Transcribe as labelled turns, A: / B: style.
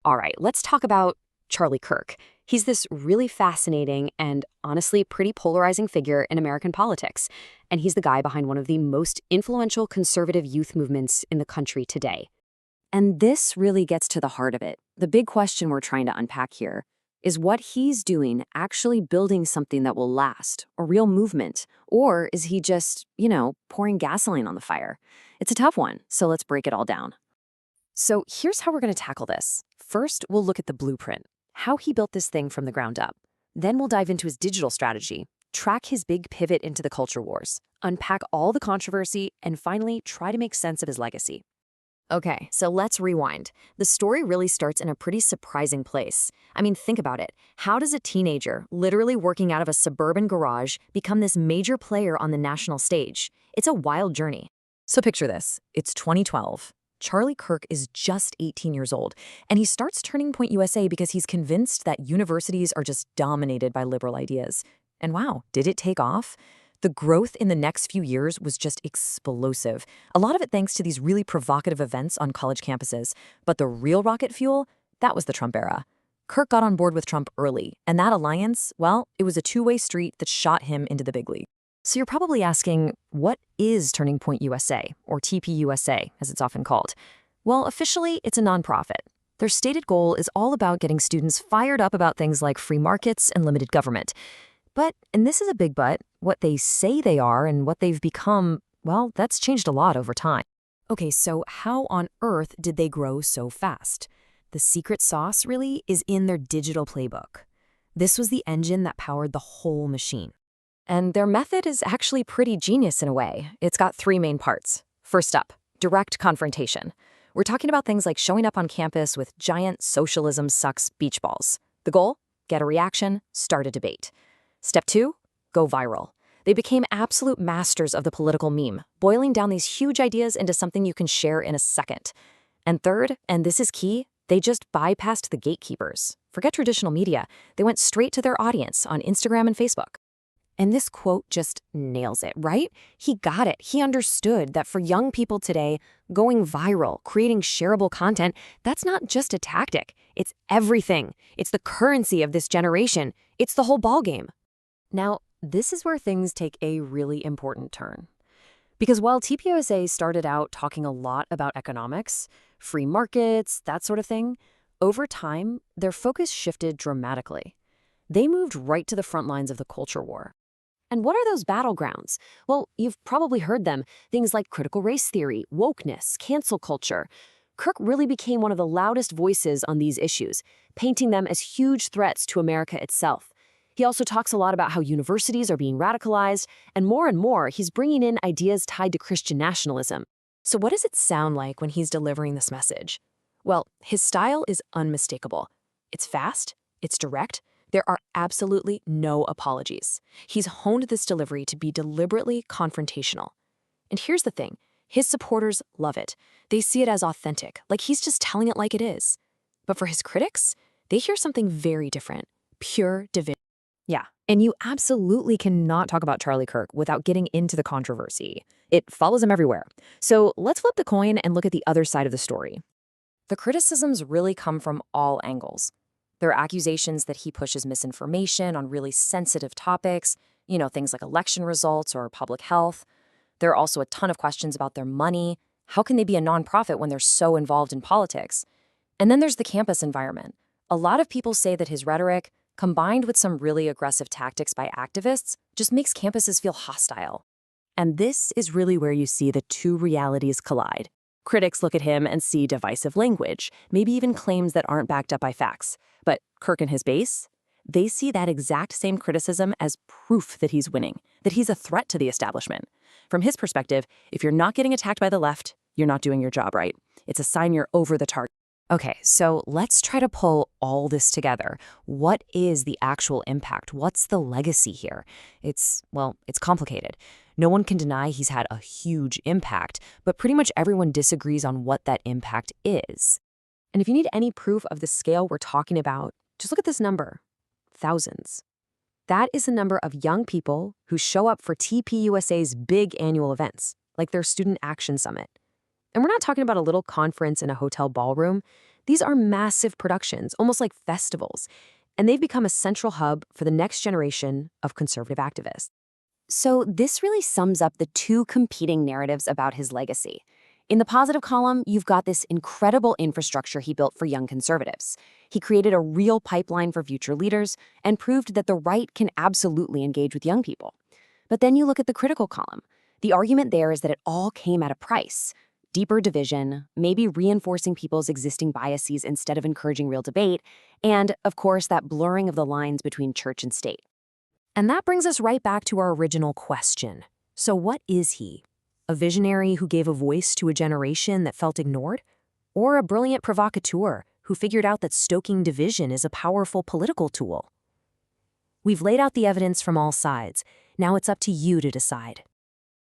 A: All right, let's talk about Charlie Kirk. He's this really fascinating and honestly pretty polarizing figure in American politics. And he's the guy behind one of the most influential conservative youth movements in the country today. And this really gets to the heart of it. The big question we're trying to unpack here is what he's doing actually building something that will last, a real movement, or is he just, pouring gasoline on the fire? It's a tough one, so let's break it all down. So here's how we're going to tackle this. First, we'll look at the blueprint, how he built this thing from the ground up. Then we'll dive into his digital strategy, track his big pivot into the culture wars, unpack all the controversy, and finally try to make sense of his legacy. Okay, so let's rewind. The story really starts in a pretty surprising place. I mean, think about it. How does a teenager, literally working out of a suburban garage, become this major player on the national stage? It's a wild journey. So picture this. It's 2012. Charlie Kirk is just 18 years old, and he starts Turning Point USA because he's convinced that universities are just dominated by liberal ideas. And wow, did it take off? The growth in the next few years was just explosive. A lot of it thanks to these really provocative events on college campuses. But the real rocket fuel, that was the Trump era. Kirk got on board with Trump early, and that alliance, well, it was a two-way street that shot him into the big league. So you're probably asking, what is Turning Point USA, or TPUSA, as it's often called? Well, officially, it's a nonprofit. Their stated goal is all about getting students fired up about things like free markets and limited government. But, and this is a big but, what they say they are and what they've become, well, that's changed a lot over time. Okay, so how on earth did they grow so fast? The secret sauce, really, is in their digital playbook. This was the engine that powered the whole machine. And their method is actually pretty genius in a way. It's got three main parts. First up, direct confrontation. We're talking about things like showing up on campus with giant socialism sucks beach balls. The goal? Get a reaction, start a debate. Step 2, go viral. They became absolute masters of the political meme, boiling down these huge ideas into something you can share in a second. And third, and this is key, they just bypassed the gatekeepers. Forget traditional media. They went straight to their audience on Instagram and Facebook. And this quote just nails it, right? He got it. He understood that for young people today, going viral, creating shareable content, that's not just a tactic. It's everything. It's the currency of this generation. It's the whole ballgame. Now, this is where things take a really important turn. Because while TPUSA started out talking a lot about economics, free markets, that sort of thing, over time, their focus shifted dramatically. They moved right to the front lines of the culture war. And what are those battlegrounds? Well, you've probably heard them. Things like critical race theory, wokeness, cancel culture. Kirk really became one of the loudest voices on these issues, painting them as huge threats to America itself. He also talks a lot about how universities are being radicalized, and more, he's bringing in ideas tied to Christian nationalism. So what does it sound like when he's delivering this message? Well, his style is unmistakable. It's fast, it's direct, there are absolutely no apologies. He's honed this delivery to be deliberately confrontational. And here's the thing, his supporters love it. They see it as authentic, like he's just telling it like it is. But for his critics, they hear something very different, pure division. Yeah, and you absolutely cannot talk about Charlie Kirk without getting into the controversy. It follows him everywhere. So let's flip the coin and look at the other side of the story. The criticisms really come from all angles. There are accusations that he pushes misinformation on really sensitive topics, things like election results or public health. There are also a ton of questions about their money. How can they be a nonprofit when they're so involved in politics? And then there's the campus environment. A lot of people say that his rhetoric, combined with some really aggressive tactics by activists, just makes campuses feel hostile. And this is really where you see the two realities collide. Critics look at him and see divisive language, maybe even claims that aren't backed up by facts. But Kirk and his base, they see that exact same criticism as proof that he's winning, that he's a threat to the establishment. From his perspective, if you're not getting attacked by the left, you're not doing your job right. It's a sign you're over the target. Okay, so let's try to pull all this together. What is the actual impact? What's the legacy here? It's complicated. No one can deny he's had a huge impact, but pretty much everyone disagrees on what that impact is. And if you need any proof of the scale we're talking about, just look at this number, thousands. That is the number of young people who show up for TPUSA's big annual events, like their Student Action Summit. And we're not talking about a little conference in a hotel ballroom. These are massive productions, almost like festivals, and they've become a central hub for the next generation of conservative activists. So this really sums up the two competing narratives about his legacy. In the positive column, you've got this incredible infrastructure he built for young conservatives. He created a real pipeline for future leaders and proved that the right can absolutely engage with young people. But then you look at the critical column. The argument there is that it all came at a price. Deeper division, maybe reinforcing people's existing biases instead of encouraging real debate, and, of course, that blurring of the lines between church and state. And that brings us right back to our original question. So what is he? A visionary who gave a voice to a generation that felt ignored? Or a brilliant provocateur who figured out that stoking division is a powerful political tool? We've laid out the evidence from all sides. Now it's up to you to decide.